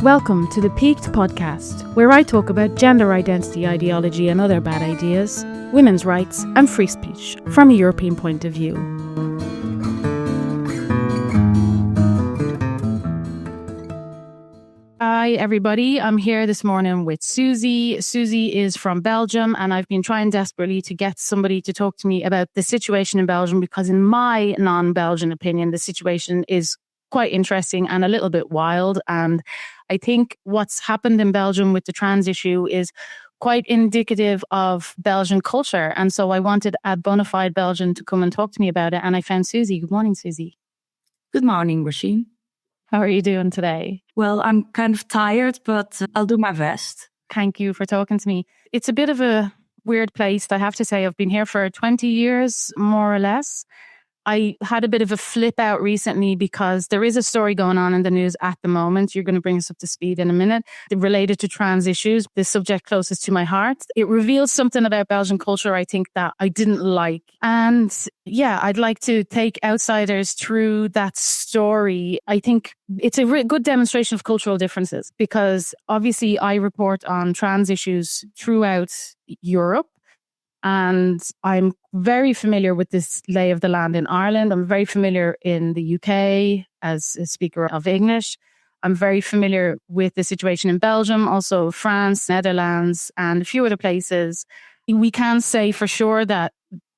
Welcome to the Peaked podcast, where I talk about gender identity ideology and other bad ideas, women's rights, and free speech from a European point of view. Hi, everybody. I'm here this morning with Suzy. Suzy is from Belgium, and I've been trying desperately to get somebody to talk to me about the situation in Belgium because, in my non-Belgian opinion, the situation is quite interesting and a little bit wild. And I think what's happened in Belgium with the trans issue is quite indicative of Belgian culture. And so I wanted a bona fide Belgian to come and talk to me about it. And I found Suzy. Good morning, Suzy. Good morning, Róisín. How are you doing today? Well, I'm kind of tired, but I'll do my best. Thank you for talking to me. It's a bit of a weird place, I have to say. I've been here for 20 years, more or less. I had a bit of a flip out recently because there is a story going on in the news at the moment. You're going to bring us up to speed in a minute. Related to trans issues, the subject closest to my heart. It reveals something about Belgian culture, I think, that I didn't like. And yeah, I'd like to take outsiders through that story. I think it's a good demonstration of cultural differences because obviously I report on trans issues throughout Europe. And I'm very familiar with this lay of the land in Ireland. I'm very familiar in the UK as a speaker of English. I'm very familiar with the situation in Belgium, also France, Netherlands, and a few other places. We can say for sure that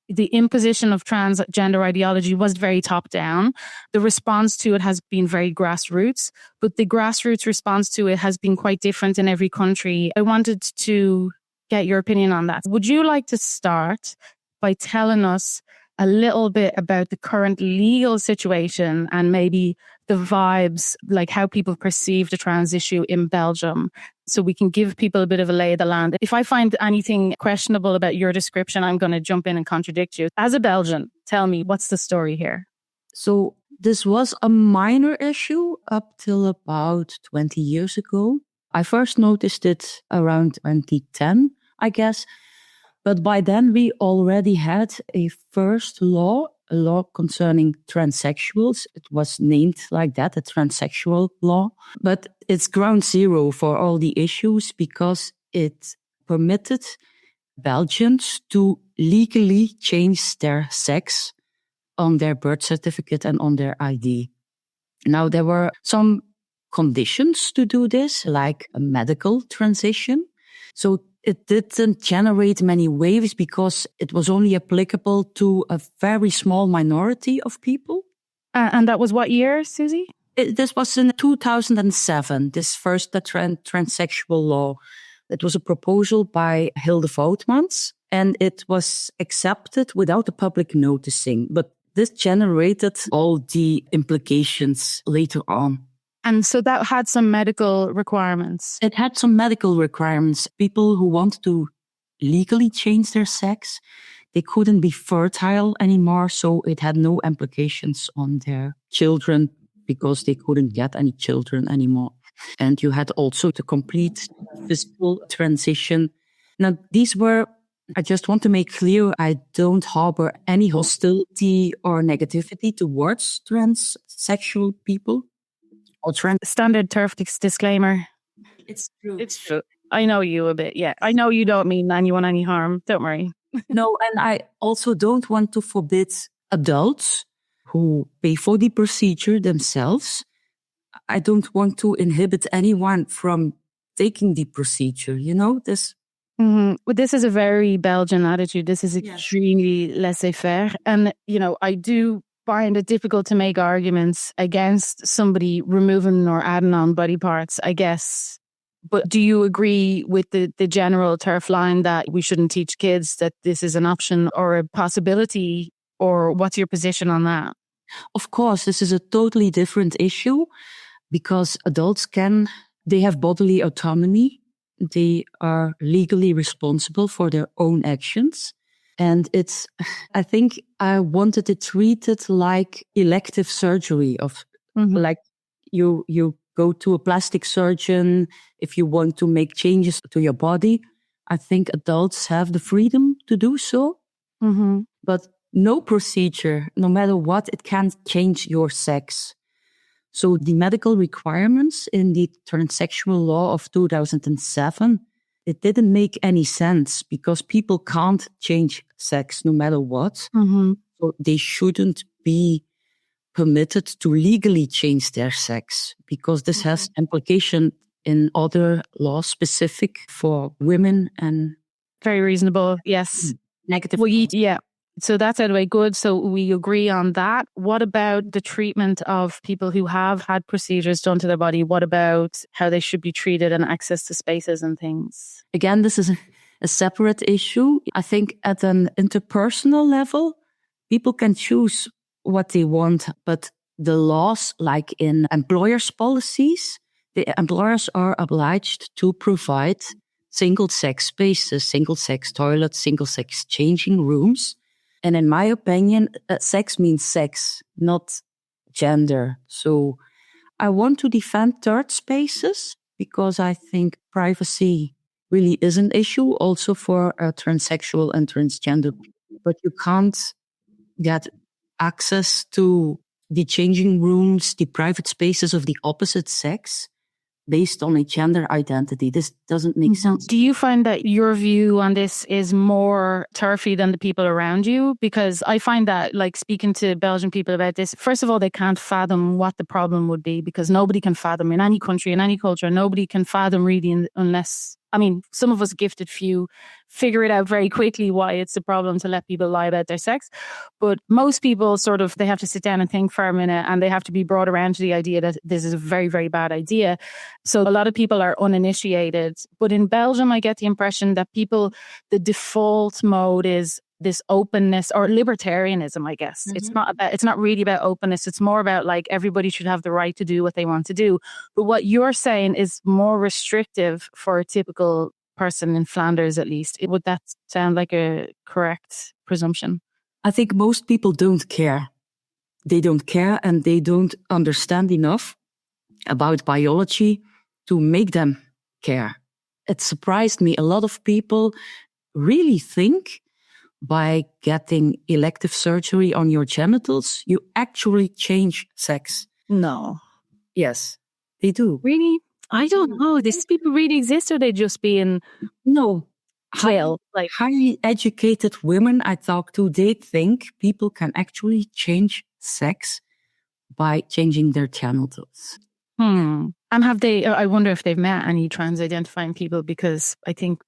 the imposition of transgender ideology was very top down. The response to it has been very grassroots, but the grassroots response to it has been quite different in every country. I wanted to get your opinion on that. Would you like to start by telling us a little bit about the current legal situation and maybe the vibes, like how people perceive the trans issue in Belgium, so we can give people a bit of a lay of the land? If I find anything questionable about your description, I'm going to jump in and contradict you. As a Belgian, tell me, what's the story here? So this was a minor issue up till about 20 years ago. I first noticed it around 2010. I guess. But by then we already had a first law, a law concerning transsexuals. It was named like that, a transsexual law. But it's ground zero for all the issues because it permitted Belgians to legally change their sex on their birth certificate and on their ID. Now, there were some conditions to do this, like a medical transition. So it didn't generate many waves because it was only applicable to a very small minority of people. And that was what year, Suzy? This was in 2007, this first transsexual law. It was a proposal by Hilde Voutmans, and it was accepted without the public noticing. But this generated all the implications later on. And so that had some medical requirements. It had some medical requirements. People who want to legally change their sex, they couldn't be fertile anymore. So it had no implications on their children because they couldn't get any children anymore. And you had also to complete physical transition. Now, these were, I just want to make clear, I don't harbor any hostility or negativity towards transsexual people. Standard turf disclaimer. It's true. It's true. I know you a bit, yeah. I know you don't mean anyone any harm. Don't worry. No, and I also don't want to forbid adults who pay for the procedure themselves. I don't want to inhibit anyone from taking the procedure, you know, this. Mm-hmm. Well, this is a very Belgian attitude. This is extremely laissez-faire. And, you know, I do find it difficult to make arguments against somebody removing or adding on body parts, I guess. But do you agree with the general turf line that we shouldn't teach kids that this is an option or a possibility? Or what's your position on that? Of course, this is a totally different issue because adults they have bodily autonomy. They are legally responsible for their own actions. And I think I wanted it treated like elective surgery like you go to a plastic surgeon if you want to make changes to your body. I think adults have the freedom to do so. But no procedure, no matter what, it can't change your sex. So the medical requirements in the transsexual law of 2007, it didn't make any sense because people can't change sex no matter what. Mm-hmm. So they shouldn't be permitted to legally change their sex because this has implication in other laws specific for women and Very reasonable. Yes. negative. Yeah. So that's out of the way. Good. So we agree on that. What about the treatment of people who have had procedures done to their body? What about how they should be treated and access to spaces and things? Again, this is a separate issue. I think at an interpersonal level, people can choose what they want, but the laws, like in employers' policies, the employers are obliged to provide single-sex spaces, single-sex toilets, single-sex changing rooms. And in my opinion, sex means sex, not gender. So I want to defend third spaces because I think privacy really is an issue also for transsexual and transgender people. But you can't get access to the changing rooms, the private spaces of the opposite sex based on a gender identity. This doesn't make sense. Do you find that your view on this is more turfy than the people around you? Because I find that, like, speaking to Belgian people about this, first of all, they can't fathom what the problem would be because nobody can fathom in any country, in any culture, nobody can fathom really unless, I mean, some of us gifted few figure it out very quickly why it's a problem to let people lie about their sex. But most people they have to sit down and think for a minute and they have to be brought around to the idea that this is a very, very bad idea. So a lot of people are uninitiated. But in Belgium, I get the impression that the default mode is this openness or libertarianism, I guess. Mm-hmm. It's not really about openness. It's more about like everybody should have the right to do what they want to do. But what you're saying is more restrictive for a typical person in Flanders, at least. Would that sound like a correct presumption? I think most people don't care. They don't care and they don't understand enough about biology to make them care. It surprised me. A lot of people really think by getting elective surgery on your genitals, you actually change sex. No. Yes, they do. Really? I don't know. These people really exist, or they just being highly educated women I talk to, they think people can actually change sex by changing their genitals. And have they? I wonder if they've met any trans-identifying people, because I think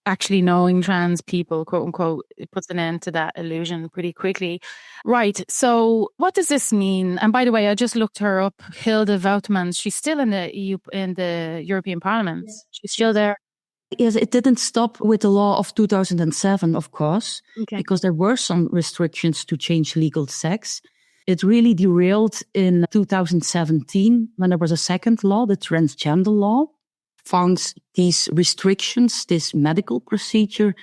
actually knowing trans people, quote unquote, it puts an end to that illusion pretty quickly. Right. So what does this mean? And by the way, I just looked her up, Hilde Woutmans. She's still in the EU, in the European Parliament. She's still there. Yes, it didn't stop with the law of 2007, of course, because there were some restrictions to change legal sex. It really derailed in 2017 when there was a second law, the transgender law, found these restrictions, this medical procedure,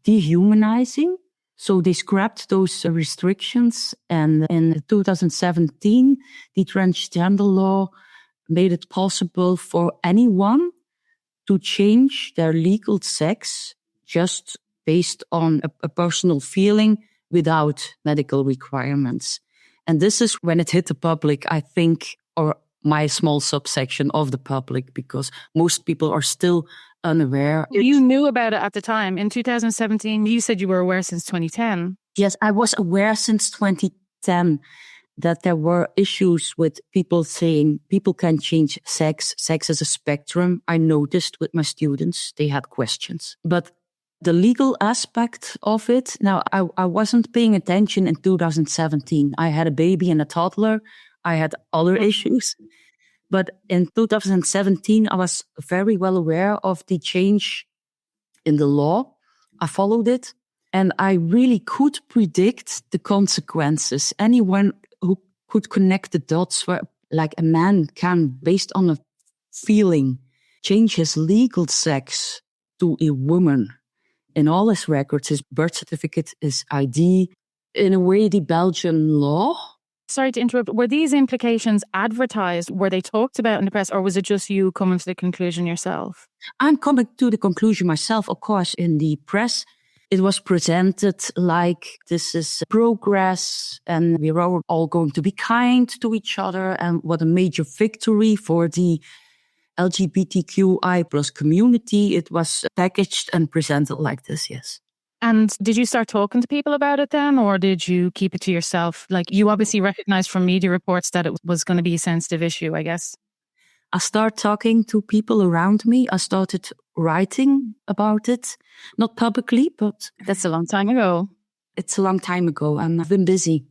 dehumanizing. So they scrapped those restrictions. And in 2017, the transgender law made it possible for anyone to change their legal sex just based on a personal feeling without medical requirements. And this is when it hit the public, I think, or my small subsection of the public, because most people are still unaware. You knew about it at the time. In 2017, you said you were aware since 2010. Yes, I was aware since 2010 that there were issues with people saying people can change sex. Sex is a spectrum. I noticed with my students, they had questions. But the legal aspect of it, now I wasn't paying attention in 2017. I had a baby and a toddler. I had other issues. But in 2017, I was very well aware of the change in the law. I followed it and I really could predict the consequences. Anyone who could connect the dots where, like, a man can, based on a feeling, change his legal sex to a woman. In all his records, his birth certificate, his ID, in a way, the Belgian law. Sorry to interrupt. Were these implications advertised? Were they talked about in the press, or was it just you coming to the conclusion yourself? I'm coming to the conclusion myself, of course, in the press. it was presented like this is progress and we're all going to be kind to each other and what a major victory for the LGBTQI plus community. It was packaged and presented like this, yes. And did you start talking to people about it then, or did you keep it to yourself? Like, you obviously recognized from media reports that it was going to be a sensitive issue, I guess. I started talking to people around me. I started writing about it, not publicly, but... That's a long time ago. It's a long time ago, and I've been busy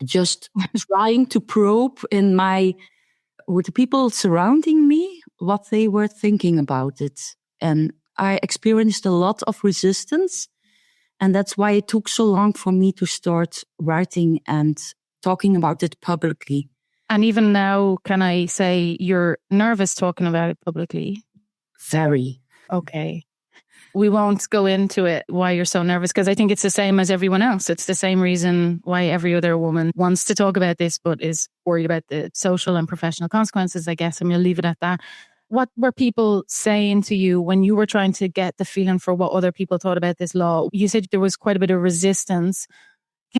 just trying to probe with the people surrounding me, what they were thinking about it. And I experienced a lot of resistance, and that's why it took so long for me to start writing and talking about it publicly. And even now, can I say you're nervous talking about it publicly? Very. Okay. We won't go into it, why you're so nervous, because I think it's the same as everyone else. It's the same reason why every other woman wants to talk about this, but is worried about the social and professional consequences, I guess, and we'll leave it at that. What were people saying to you when you were trying to get the feeling for what other people thought about this law? You said there was quite a bit of resistance.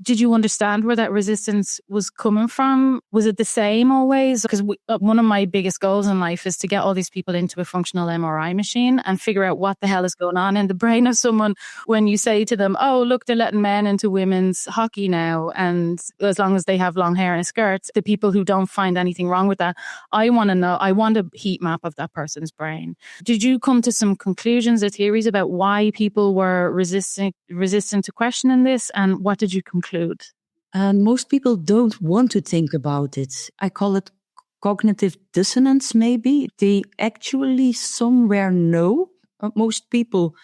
Did you understand where that resistance was coming from? Was it the same always? Because one of my biggest goals in life is to get all these people into a functional MRI machine and figure out what the hell is going on in the brain of someone when you say to them, oh, look, they're letting men into women's hockey now. And as long as they have long hair and skirts, the people who don't find anything wrong with that, I want to know, I want a heat map of that person's brain. Did you come to some conclusions or theories about why people were resistant to questioning this? And what did you conclude? And most people don't want to think about it. I call it cognitive dissonance, maybe. They actually somewhere know, most people,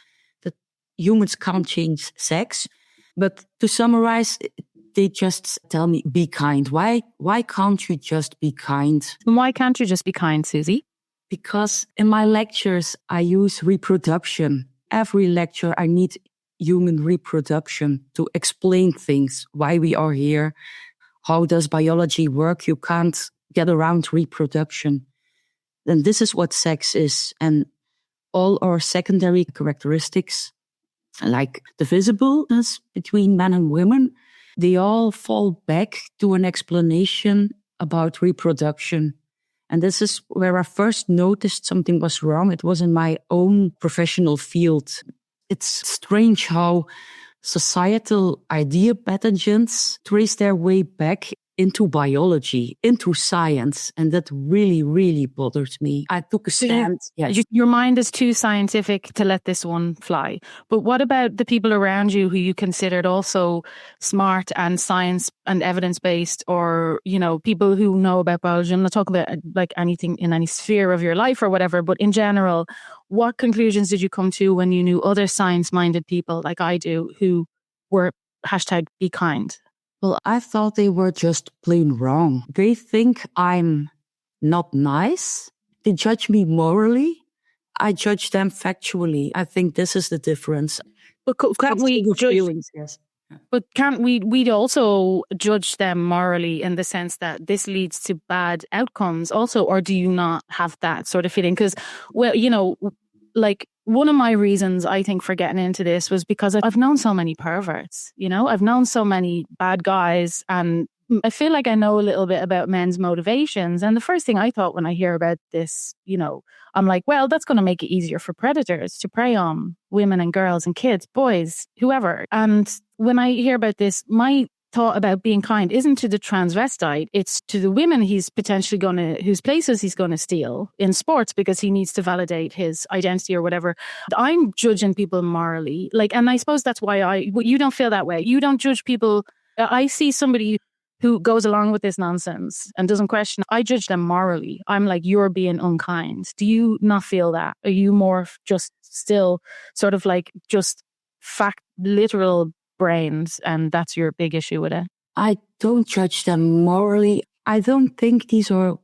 that humans can't change sex. But to summarize, they just tell me, be kind. Why can't you just be kind? And why can't you just be kind, Suzy? Because in my lectures, I use reproduction. Every lecture, I need human reproduction to explain things, why we are here, how does biology work. You can't get around reproduction. And this is what sex is. And all our secondary characteristics, like the visibleness between men and women, they all fall back to an explanation about reproduction. And this is where I first noticed something was wrong. It was in my own professional field. It's strange how societal idea pathogens trace their way back into biology, into science. And that really, really bothered me. I took a stand. Your mind is too scientific to let this one fly. But what about the people around you who you considered also smart and science and evidence-based, or, you know, people who know about biology? I'm not talking about like anything in any sphere of your life or whatever, but in general, what conclusions did you come to when you knew other science-minded people like I do who were #be kind? Well, I thought they were just plain wrong. They think I'm not nice. They judge me morally. I judge them factually. I think this is the difference. But can't we judge? Feelings, yes. But can't we also judge them morally in the sense that this leads to bad outcomes also? Or do you not have that sort of feeling? Because, well, you know, like, one of my reasons, I think, for getting into this was because I've known so many perverts, you know, I've known so many bad guys, and I feel like I know a little bit about men's motivations. And the first thing I thought when I hear about this, you know, I'm like, well, that's going to make it easier for predators to prey on women and girls and kids, boys, whoever. And when I hear about this, my thought about being kind isn't to the transvestite, it's to the women he's potentially whose places he's going to steal in sports because he needs to validate his identity or whatever. I'm judging people morally, like, and I suppose that's why you don't feel that way. You don't judge people. I see somebody who goes along with this nonsense and doesn't question. I judge them morally. I'm like, you're being unkind. Do you not feel that? Are you more just still sort of like just literal brains, and that's your big issue with it? I don't judge them morally. I don't think these are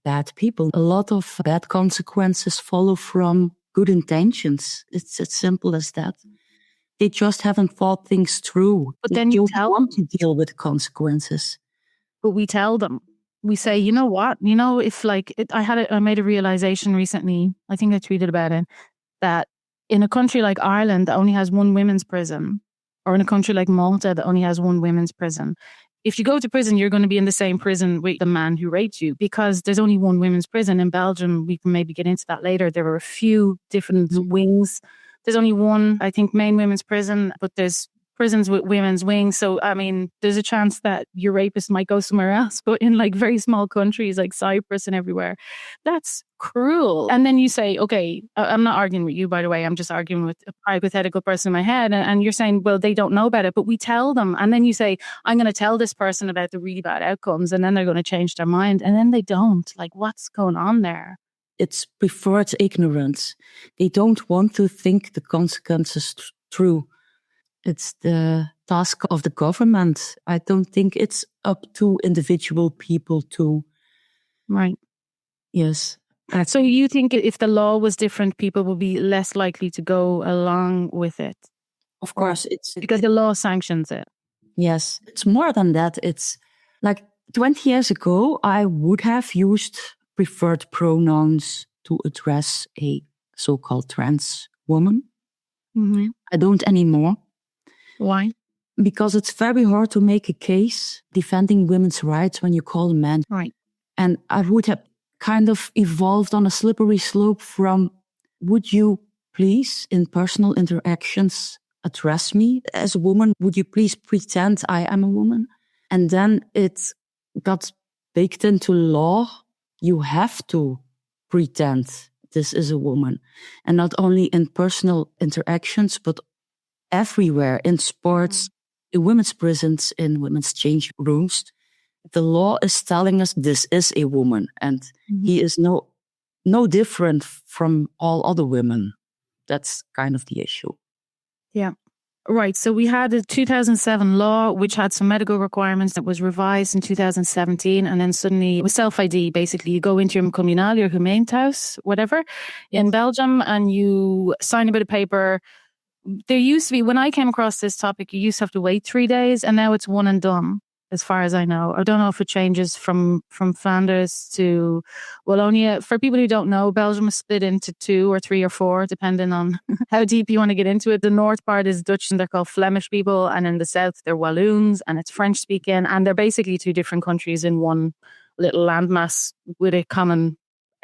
bad people. A lot of bad consequences follow from good intentions. It's as simple as that. They just haven't thought things through. But then you want to deal with consequences. But we tell them. We say, you know what? You know, if like I made a realization recently. I think I tweeted about it, that in a country like Ireland that only has one women's prison, or in a country like Malta that only has one women's prison, if you go to prison, you're going to be in the same prison with the man who raped you, because there's only one women's prison. In Belgium, we can maybe get into that later, there are a few different wings. There's only one, I think, main women's prison, but there's prisons with women's wings. So, I mean, there's a chance that your rapist might go somewhere else. But in like very small countries like Cyprus and everywhere, that's cruel. And then you say, okay, I'm not arguing with you, by the way. I'm just arguing with a hypothetical person in my head. And you're saying, well, they don't know about it, but we tell them. And then you say, I'm going to tell this person about the really bad outcomes, and then they're going to change their mind. And then they don't. Like, what's going on there? It's preferred ignorance. They don't want to think the consequences through. It's the task of the government. I don't think it's up to individual people to. Right. Yes. So you think if the law was different, people would be less likely to go along with it? Of course, it's because the law sanctions it. Yes. It's more than that. It's like 20 years ago, I would have used preferred pronouns to address a so-called trans woman. Mm-hmm. I don't anymore. Why? Because it's very hard to make a case defending women's rights when you call a man. Right. And I would have kind of evolved on a slippery slope from, would you please, in personal interactions, address me as a woman? Would you please pretend I am a woman? And then it got baked into law. You have to pretend this is a woman. And not only in personal interactions, but everywhere, in sports, in women's prisons, in women's change rooms. The law is telling us this is a woman, and he is no different from all other women. That's kind of the issue. Yeah. Right. So we had a 2007 law, which had some medical requirements, that was revised in 2017. And then suddenly it was self-ID. Basically, you go into your communal, your gemeentehuis, whatever, in Belgium, and you sign a bit of paper. There used to be, when I came across this topic, you used to have to wait 3 days, and now it's one and done, as far as I know. I don't know if it changes from Flanders to Wallonia. For people who don't know, Belgium is split into 2 or 3 or 4, depending on how deep you want to get into it. The north part is Dutch, and they're called Flemish people, and in the south they're Walloons, and it's French speaking, and they're basically 2 different countries in one little landmass with a common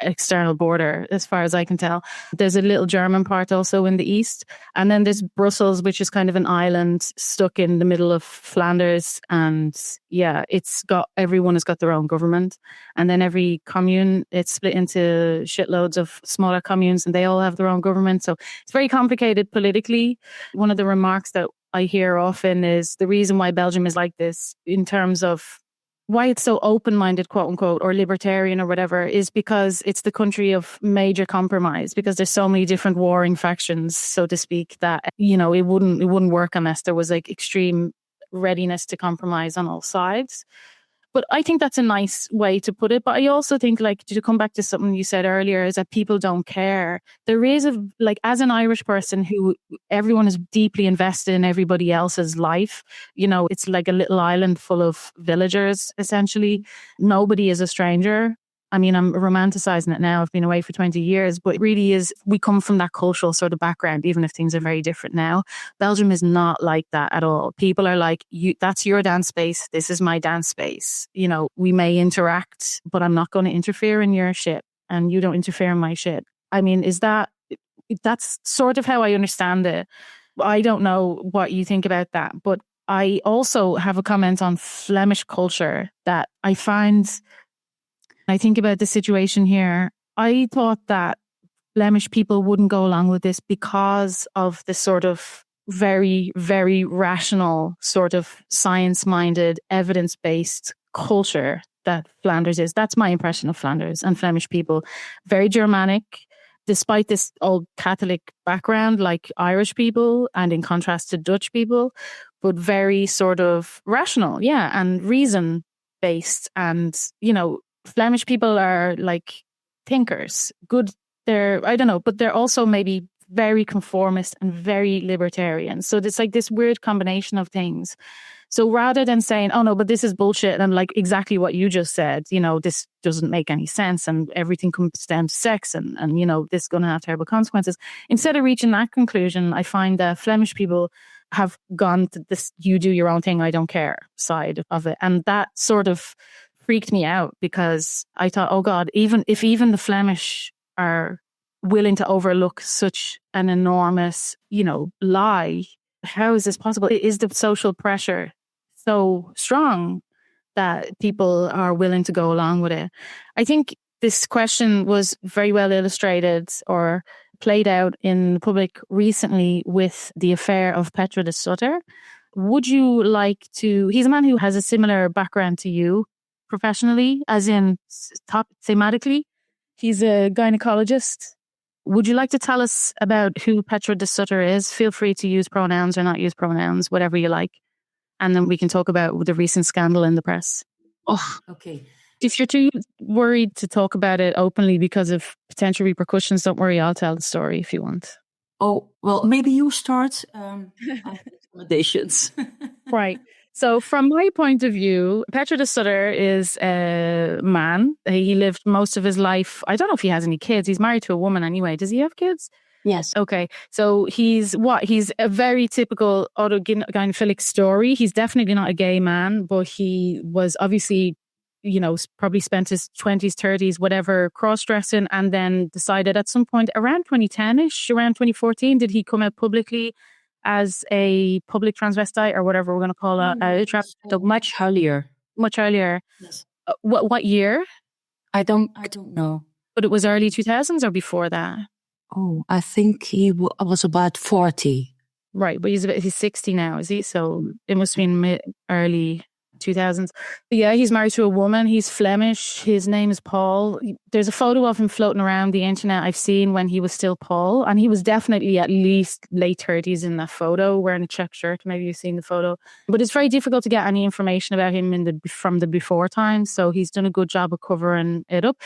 external border, as far as I can tell. There's a little German part also in the east, and then there's Brussels, which is kind of an island stuck in the middle of Flanders. And yeah, everyone has got their own government, and then every commune, it's split into shitloads of smaller communes, and they all have their own government. So it's very complicated politically. One of the remarks that I hear often is the reason why Belgium is like this, in terms of why it's so open-minded, quote unquote, or libertarian or whatever, is because it's the country of major compromise, because there's so many different warring factions, so to speak, that, you know, it wouldn't work unless there was like extreme readiness to compromise on all sides. But I think that's a nice way to put it. But I also think, like, to come back to something you said earlier, is that people don't care. There is as an Irish person who everyone is deeply invested in everybody else's life. You know, it's like a little island full of villagers, essentially. Nobody is a stranger. I mean, I'm romanticizing it now. I've been away for 20 years, but it really is, we come from that cultural sort of background, even if things are very different now. Belgium is not like that at all. People are like, that's your dance space. This is my dance space. You know, we may interact, but I'm not going to interfere in your shit, and you don't interfere in my shit. I mean, that's sort of how I understand it. I don't know what you think about that, but I also have a comment on Flemish culture that I think about the situation here. I thought that Flemish people wouldn't go along with this because of the sort of very, very rational, sort of science-minded, evidence-based culture that Flanders is. That's my impression of Flanders and Flemish people. Very Germanic, despite this old Catholic background, like Irish people, and in contrast to Dutch people, but very sort of rational, yeah, and reason-based. And, you know, Flemish people are like thinkers, good. I don't know, but they're also maybe very conformist and very libertarian. So it's like this weird combination of things. So rather than saying, oh no, but this is bullshit, and like exactly what you just said, this doesn't make any sense and everything comes down to sex and this is going to have terrible consequences. Instead of reaching that conclusion, I find that Flemish people have gone to this, you do your own thing, I don't care side of it. And that sort of freaked me out because I thought, oh God, even the Flemish are willing to overlook such an enormous, lie, how is this possible? Is the social pressure so strong that people are willing to go along with it? I think this question was very well illustrated or played out in the public recently with the affair of Petra de Sutter. Would you like to... He's a man who has a similar background to you professionally, as in thematically. He's a gynecologist. Would you like to tell us about who Petra de Sutter is? Feel free to use pronouns or not use pronouns, whatever you like. And then we can talk about the recent scandal in the press. Oh, okay. If you're too worried to talk about it openly because of potential repercussions, don't worry, I'll tell the story if you want. Oh, well, maybe you start. Accommodations. Right. So from my point of view, Petra de Sutter is a man. He lived most of his life. I don't know if he has any kids. He's married to a woman anyway. Does he have kids? Yes. Okay. So he's a very typical autogynephilic story. He's definitely not a gay man, but he was obviously, probably spent his 20s, 30s, whatever, cross-dressing, and then decided at some point around 2010-ish, around 2014, did he come out publicly as a public transvestite or whatever we're going to call it. Much earlier. Much earlier. Yes. What year? I don't know. But it was early 2000s or before that? Oh, I think he was about 40. Right, but he's 60 now, is he? So it must have been early 2000s. But yeah, he's married to a woman. He's Flemish. His name is Paul. There's a photo of him floating around the internet I've seen when he was still Paul. And he was definitely at least late 30s in that photo, wearing a check shirt. Maybe you've seen the photo. But it's very difficult to get any information about him from the before times. So he's done a good job of covering it up.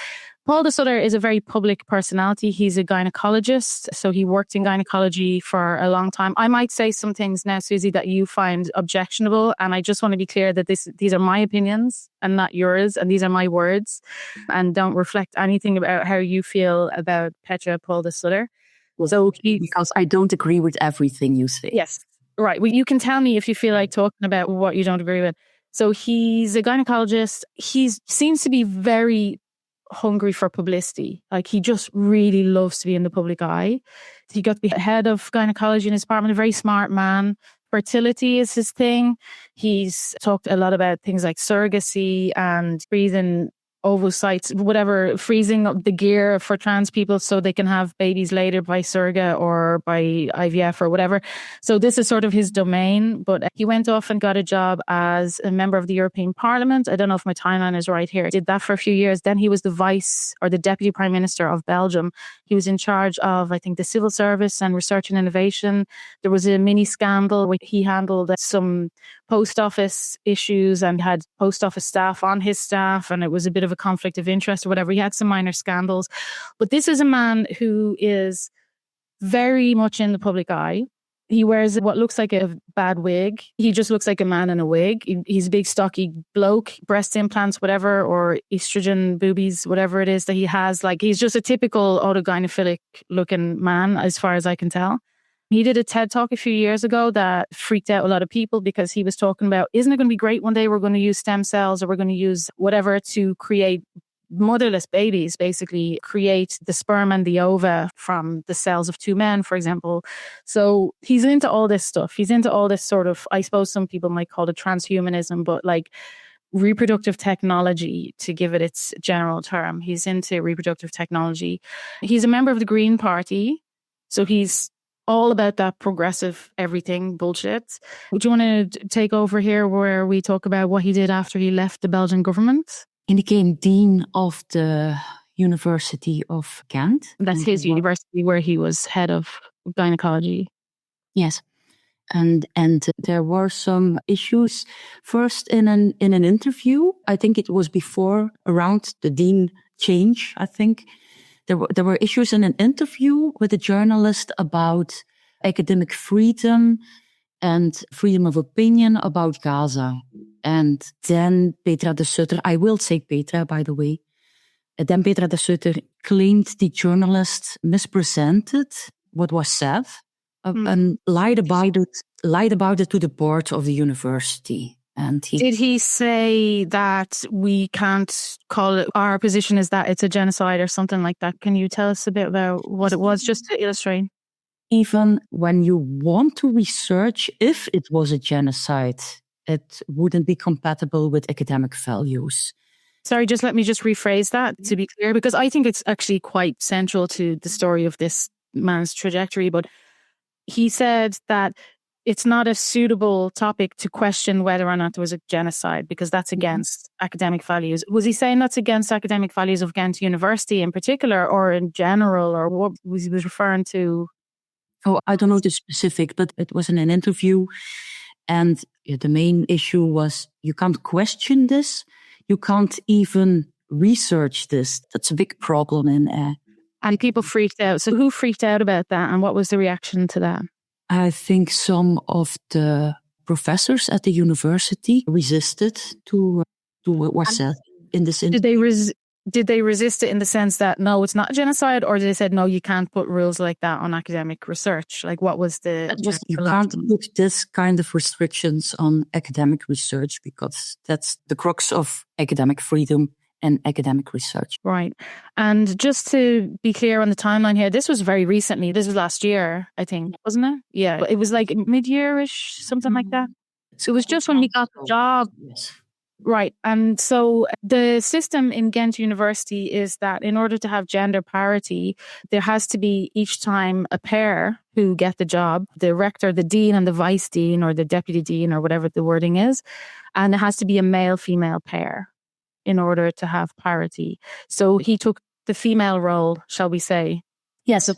Paul de Sutter is a very public personality. He's a gynecologist, so he worked in gynecology for a long time. I might say some things now, Suzy, that you find objectionable, and I just want to be clear that these are my opinions and not yours, and these are my words, and don't reflect anything about how you feel about Petra Paul de Sutter. Well, because I don't agree with everything you say. Yes, right. Well, you can tell me if you feel like talking about what you don't agree with. So he's a gynecologist. He seems to be very hungry for publicity. Like, he just really loves to be in the public eye. He got to be head of gynecology in his department, a very smart man. Fertility is his thing. He's talked a lot about things like surrogacy and freezing ovocytes, whatever, freezing up the gear for trans people so they can have babies later by surrogate or by IVF or whatever. So this is sort of his domain. But he went off and got a job as a member of the European Parliament. I don't know if my timeline is right here. He did that for a few years. Then he was the vice or the deputy prime minister of Belgium. He was in charge of, I think, the civil service and research and innovation. There was a mini scandal where he handled some post office issues and had post office staff on his staff, and it was a bit of a conflict of interest or whatever. He had some minor scandals. But this is a man who is very much in the public eye. He wears what looks like a bad wig. He just looks like a man in a wig. He's a big, stocky bloke, breast implants, whatever, or estrogen boobies, whatever it is that he has. Like, he's just a typical autogynephilic looking man, as far as I can tell. He did a TED Talk a few years ago that freaked out a lot of people because he was talking about, isn't it going to be great one day we're going to use stem cells or we're going to use whatever to create motherless babies, basically create the sperm and the ova from the cells of two men, for example. So he's into all this stuff. He's into all this sort of, I suppose some people might call it transhumanism, but like reproductive technology, to give it its general term. He's into reproductive technology. He's a member of the Green Party. So he's all about that progressive everything bullshit. Do you want to take over here where we talk about what he did after he left the Belgian government? He became dean of the University of Ghent. That's his university where he was head of gynecology. Yes. And there were some issues. First, in an interview, I think it was around the dean change, I think, There were issues in an interview with a journalist about academic freedom and freedom of opinion about Gaza. And then Petra de Sutter, I will say Petra, by the way, then Petra de Sutter claimed the journalist mispresented what was said and lied about it to the board of the university. And did he say that we can't call it, our position is that it's a genocide or something like that? Can you tell us a bit about what it was, just to illustrate? Even when you want to research if it was a genocide, it wouldn't be compatible with academic values. Sorry, let me rephrase that to be clear, because I think it's actually quite central to the story of this man's trajectory. But he said that it's not a suitable topic to question whether or not there was a genocide, because that's against academic values. Was he saying that's against academic values of Ghent University in particular, or in general, or what was he referring to? Oh, I don't know the specific, but it was in an interview. And the main issue was you can't question this. You can't even research this. That's a big problem and people freaked out. So who freaked out about that, and what was the reaction to that? I think some of the professors at the university resisted to what was said in this interview. Did they resist it in the sense that, no, it's not genocide, or they said, no, you can't put rules like that on academic research? Like, what was the... You can't put this kind of restrictions on academic research, because that's the crux of academic freedom and academic research. Right. And just to be clear on the timeline here, this was very recently. This was last year, I think, wasn't it? Yeah. It was like mid-year-ish, something like that. So it was just when he got the job. Yes. Right. And so the system in Ghent University is that in order to have gender parity, there has to be each time a pair who get the job, the rector, the dean, and the vice dean, or the deputy dean, or whatever the wording is. And it has to be a male-female pair in order to have parity. So he took the female role, shall we say. Yes.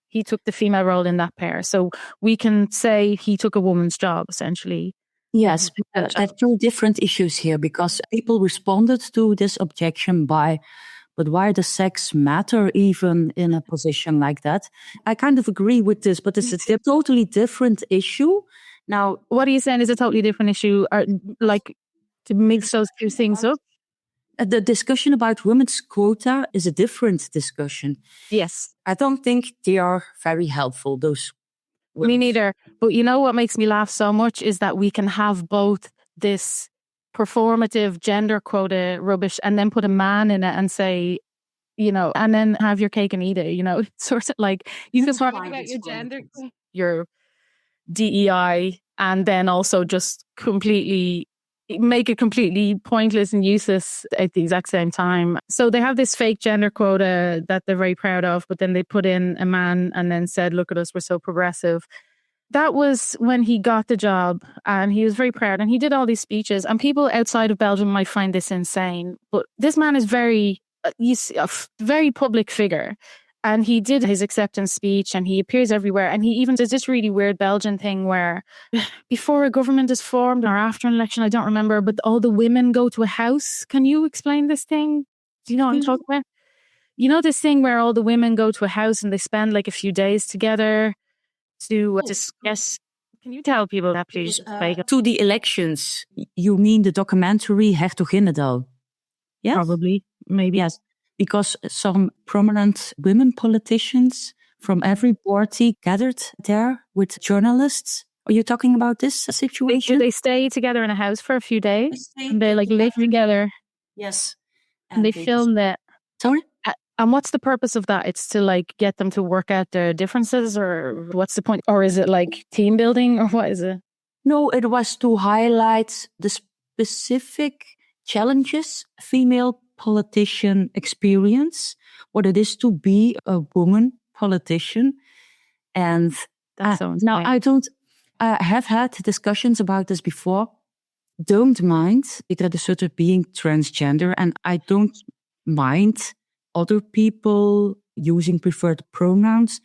He took the female role in that pair. So we can say he took a woman's job, essentially. Yes, there are two different issues here, because people responded to this objection but why does sex matter even in a position like that? I kind of agree with this, but it's a totally different issue. Now, what are you saying is a totally different issue? Like, to mix those two things up? The discussion about women's quota is a different discussion. Yes. I don't think they are very helpful, those women. Me neither. But you know what makes me laugh so much is that we can have both this performative gender quota rubbish and then put a man in it and say, and then have your cake and eat it, It's sort of like you can talk about your gender, your DEI, and then also just make it completely pointless and useless at the exact same time. So they have this fake gender quota that they're very proud of, but then they put in a man and then said, look at us, we're so progressive. That was when he got the job, and he was very proud, and he did all these speeches, and people outside of Belgium might find this insane, but this man is a very public figure. And he did his acceptance speech, and he appears everywhere. And he even does this really weird Belgian thing where before a government is formed or after an election, I don't remember, but all the women go to a house. Can you explain this thing? Do you know what I'm talking about? You know this thing where all the women go to a house and they spend like a few days together to discuss. Can you tell people that, please? To the elections. You mean the documentary Hertoginnedal? Yes? Probably. Maybe. Yes. Because some prominent women politicians from every party gathered there with journalists. Are you talking about this situation? They stay together in a house for a few days. And they live together. Yes. And they film that. Sorry? And what's the purpose of that? It's to get them to work out their differences, or what's the point? Or is it like team building, or what is it? No, it was to highlight the specific challenges female politician experience, what it is to be a woman politician. And now I have had discussions about this before. Don't mind Petra de Sutter being transgender, and I don't mind other people using preferred pronouns.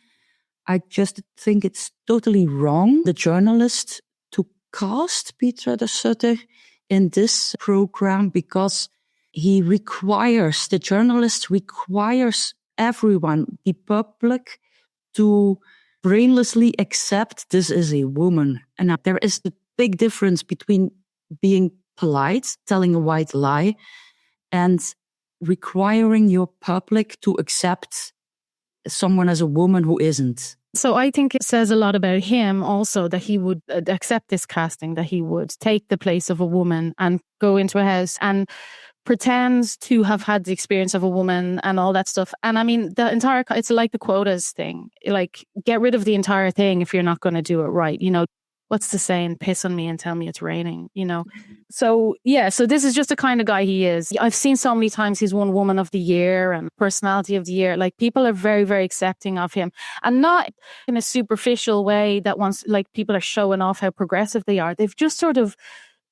I just think it's totally wrong, the journalist, to cast Petra de Sutter in this program, because the journalist requires everyone, the public, to brainlessly accept this is a woman. And there is a big difference between being polite, telling a white lie, and requiring your public to accept someone as a woman who isn't. So I think it says a lot about him also that he would accept this casting, that he would take the place of a woman and go into a house and pretends to have had the experience of a woman and all that stuff. And I mean, it's like the quotas thing. Like, get rid of the entire thing if you're not going to do it right. You know, what's the saying? Piss on me and tell me it's raining, you know? So, yeah, so this is just the kind of guy he is. I've seen so many times he's won Woman of the Year and Personality of the Year. Like, people are very, very accepting of him, and not in a superficial way that once, like, people are showing off how progressive they are. They've just sort of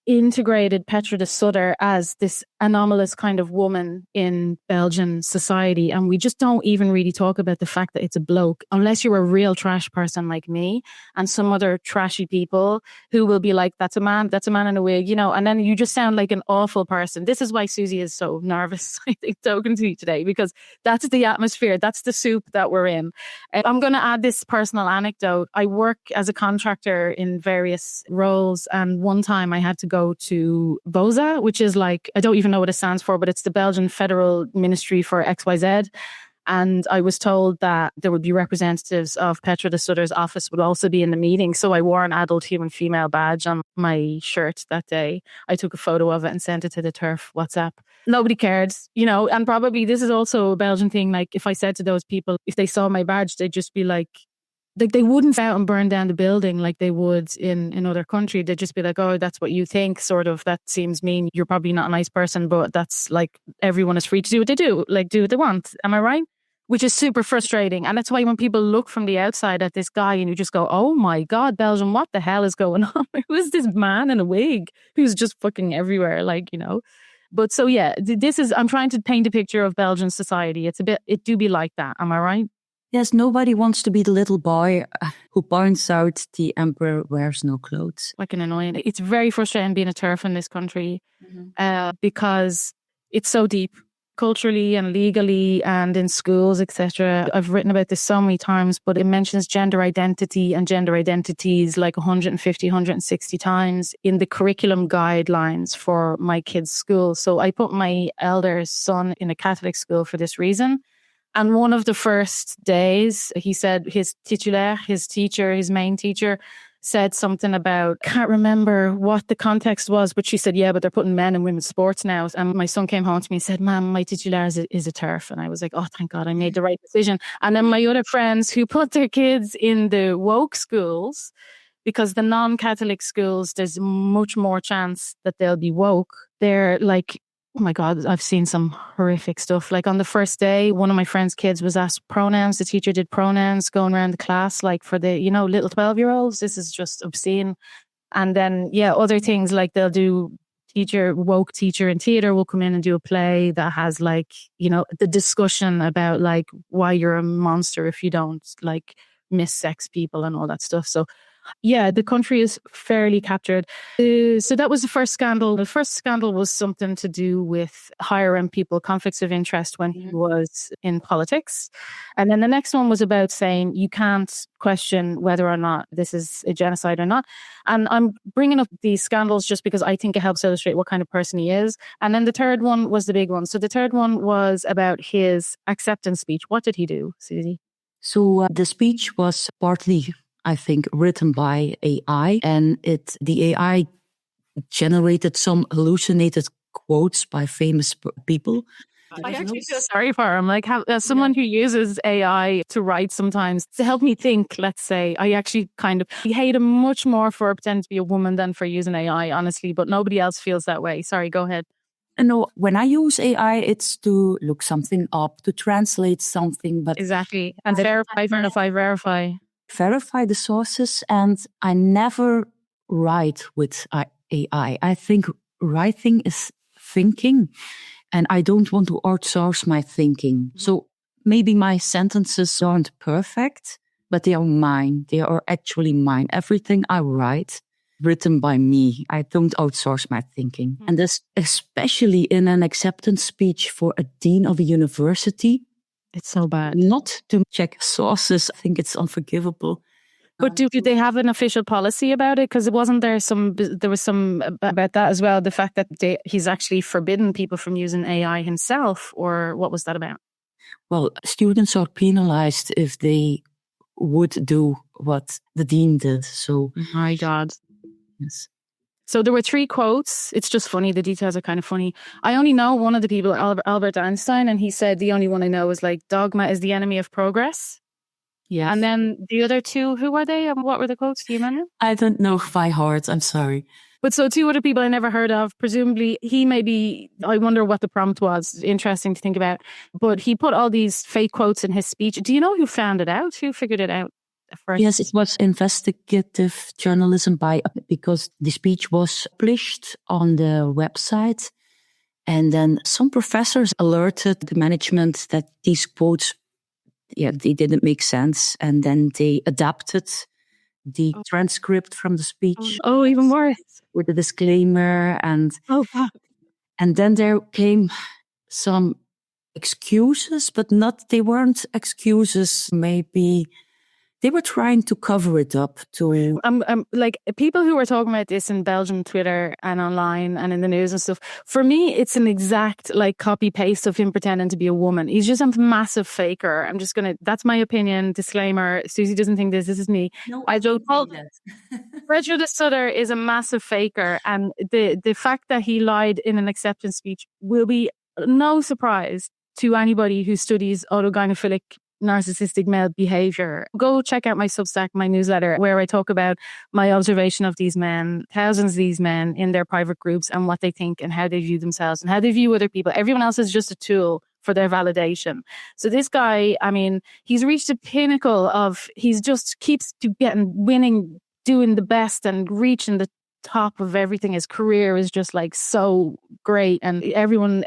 integrated Petra de Sutter as this anomalous kind of woman in Belgian society. And we just don't even really talk about the fact that it's a bloke, unless you're a real trash person like me and some other trashy people who will be like, that's a man in a wig, you know, and then you just sound like an awful person. This is why Suzy is so nervous, I think, talking to you today, because that's the atmosphere. That's the soup that we're in. I'm going to add this personal anecdote. I work as a contractor in various roles. And one time I had to go to BOSA, which is like, I don't even know what it stands for, but it's the Belgian Federal Ministry for XYZ. And I was told that there would be representatives of Petra de Sutter's office would also be in the meeting. So I wore an adult human female badge on my shirt that day. I took a photo of it and sent it to the TERF WhatsApp. Nobody cared, you know, and probably this is also a Belgian thing. Like, if I said to those people, if they saw my badge, they'd just be like they wouldn't out and burn down the building like they would in other countries. They'd just be like, oh, that's what you think, sort of. That seems mean. You're probably not a nice person, but that's like, everyone is free to do what they do, like do what they want. Am I right? Which is super frustrating. And that's why when people look from the outside at this guy and you just go, oh my God, Belgium, what the hell is going on? Who is this man in a wig who's just fucking everywhere? Like, you know. But so, yeah, I'm trying to paint a picture of Belgian society. It do be like that. Am I right? Yes, nobody wants to be the little boy who points out the emperor wears no clothes. Like an annoying. It's very frustrating being a TERF in this country because it's so deep culturally and legally and in schools, etc. I've written about this so many times, but it mentions gender identity and gender identities like 150, 160 times in the curriculum guidelines for my kids' school. So I put my elder son in a Catholic school for this reason. And one of the first days, he said his titulaire, his teacher, his main teacher, said something about, can't remember what the context was, but she said, yeah, but they're putting men in women's sports now. And my son came home to me and said, Mom, my titulaire is a TERF. And I was like, oh, thank God, I made the right decision. And then my other friends who put their kids in the woke schools, because the non-Catholic schools, there's much more chance that they'll be woke. They're like, oh my God, I've seen some horrific stuff. Like on the first day, one of my friend's kids was asked pronouns. The teacher did pronouns going around the class, like for the, you know, little 12-year-olds. This is just obscene. And then, yeah, other things like they'll do woke teacher in theatre will come in and do a play that has like, you know, the discussion about like why you're a monster if you don't like missex people and all that stuff. So yeah, the country is fairly captured. So that was the first scandal. The first scandal was something to do with hiring people, conflicts of interest when he was in politics. And then the next one was about saying you can't question whether or not this is a genocide or not. And I'm bringing up these scandals just because I think it helps illustrate what kind of person he is. And then the third one was the big one. So the third one was about his acceptance speech. What did he do, Suzy? So the speech was partly, I think, written by AI, and the AI generated some hallucinated quotes by famous people. I actually feel sorry for him. Like, as someone who uses AI to write sometimes to help me think, let's say, I actually kind of hate him much more for pretending to be a woman than for using AI, honestly, but nobody else feels that way. Sorry, go ahead. No, when I use AI, it's to look something up, to translate something. But exactly. And verify the sources, and I never write with AI. I think writing is thinking, and I don't want to outsource my thinking. So maybe my sentences aren't perfect, but they are mine. They are actually mine. Everything I write, written by me. I don't outsource my thinking. And this, especially in an acceptance speech for a dean of a university, It's so bad. Not to check sources, I think it's unforgivable. But do they have an official policy about it? Because there was some about that as well. The fact that he's actually forbidden people from using AI himself, or what was that about? Well, students are penalized if they would do what the dean did. So, my God. Yes. So there were 3 quotes. It's just funny. The details are kind of funny. I only know one of the people, Albert Einstein, and he said the only one I know is like, dogma is the enemy of progress. Yeah. And then the other 2, who were they and what were the quotes? Do you remember? I don't know by heart. I'm sorry. But so 2 other people I never heard of. Presumably I wonder what the prompt was. Interesting to think about. But he put all these fake quotes in his speech. Do you know who found it out? Who figured it out first? Yes, it was investigative journalism because the speech was published on the website. And then some professors alerted the management that these quotes, they didn't make sense. And then they adapted the transcript from the speech. Oh, even worse. With a disclaimer. And then there came some excuses, but they weren't excuses. Maybe they were trying to cover it up. Like people who were talking about this in Belgian Twitter and online and in the news and stuff, for me, it's an exact like copy paste of him pretending to be a woman. He's just a massive faker. That's my opinion. Disclaimer. Suzy doesn't think this is me. No, I don't hold it. Frederick de Sutter is a massive faker. And the fact that he lied in an acceptance speech will be no surprise to anybody who studies autogynephilic narcissistic male behavior. Go check out my Substack, my newsletter, where I talk about my observation of these men, thousands of these men in their private groups and what they think and how they view themselves and how they view other people. Everyone else is just a tool for their validation. So this guy, I mean, he's reached a pinnacle he's just keeps winning, doing the best and reaching the top of everything. His career is just like so great and everyone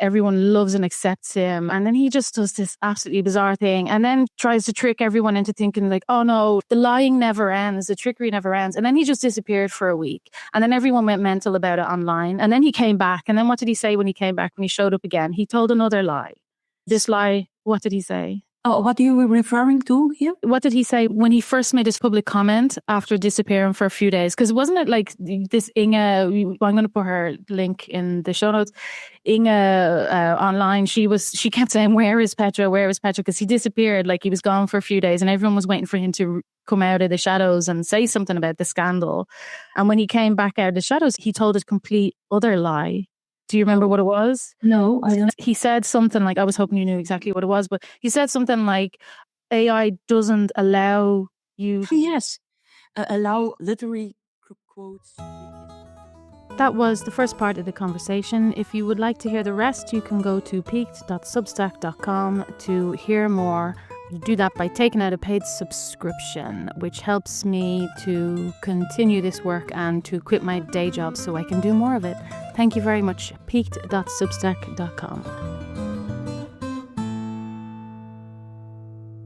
loves and accepts him. And then he just does this absolutely bizarre thing and then tries to trick everyone into thinking like, oh no, the lying never ends, the trickery never ends. And then he just disappeared for a week. And then everyone went mental about it online. And then he came back. And then what did he say when he came back, when he showed up again? He told another lie. This lie, what did he say? Oh, what are you referring to here? What did he say when he first made his public comment after disappearing for a few days? Because wasn't it like this Inge, I'm going to put her link in the show notes, Inge online, she kept saying, where is Petra? Where is Petra? Because he disappeared, like he was gone for a few days and everyone was waiting for him to come out of the shadows and say something about the scandal. And when he came back out of the shadows, he told a complete other lie. Do you remember what it was? No, I don't. He said something like, I was hoping you knew exactly what it was, but he said something like, AI doesn't allow you... Yes, allow literary quotes. That was the first part of the conversation. If you would like to hear the rest, you can go to peaked.substack.com to hear more. You do that by taking out a paid subscription, which helps me to continue this work and to quit my day job so I can do more of it. Thank you very much. Peaked.substack.com.